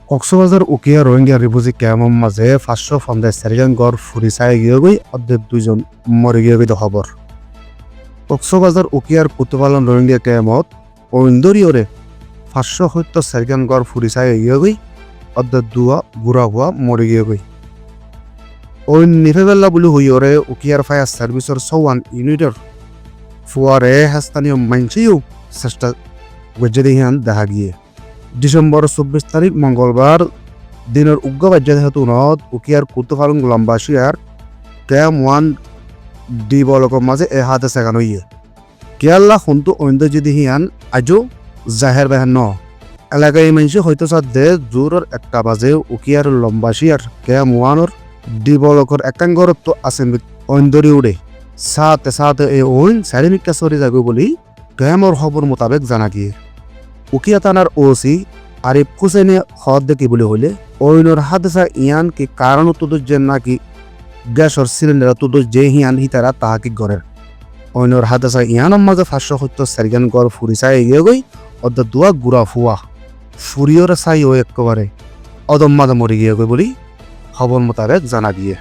Cox's Bazar Ukhia Rohingya refugee ক্যাম্পের মাঝে 550 গড় ফুরি চাই গিয়ে গই অর্ধেক 2জন মরে গিয়ে গই খবর। কক্সবাজার উকিয়ার কুতুপালন রোহিঙ্গা ক্যাম্পত ঐন্দরিয়রে 574 গড় ফুরি চাই গিয়ে গই অর্ধেক দুয়া বুড়া হুয়া মরে গিয়ে গই। ওই নিফেবেল্লা বুলি হইয়রে উকিয়ার ফায়ার সার্ভিসের 54 ইউনিটের ফুয়ারে স্থানীয় মানসিও চেষ্টা গজ্জে দেহিয়ান দেখা গিয়ে। ডিসেম্বর 24 তারিখ মঙ্গলবার দিনের উগ্র বাজ্যাত উকিয়ার কুতুপালন লম্বাসিয়ার ক্যাম্প 1 ডি বলকের মাঝে এ হাতে সেখান হইয়ে কেয়াল্লা হন্তু ঐন্দ যদি হিয়ান আজও জাহের বেহেন ন এলাকায় মানুষ হয়তো সাধ্যে জোরের 1টা বাজে উকিয়ার লম্বাসিয়ার ক্যাম্প 1 ডি বলকের একাঙ্গরত্ব আছেন ঐন্দরি উড়ে সাথে সাথে এই ওইন সাইডমিকটা সরে যাবে বলি ক্যাম্পর খবর মোতাবেক জানা গিয়ে। উকিয়া থানার ওসি আরিফ হুসেনে হদ দেখি বলে হইলে ওইনর হাদেসা ইয়ান কি কারণ তুদুজেন নাকি গ্যাসর সিলিন্ডার তুদুজ যে হিয়ান হিতারা তাহাকি গড়ের ওইনর হাদেসা ইয়ানের মাঝে 574 গড় ফুরি চাই এগিয়ে গই অর্ধ দুয়া গুড়া ফুয়া ফুরিয়র চাই ও একেবারে অদম মাঝে মরে গিয়ে গই বলি খবর মোতাবেক জানা গিয়ে।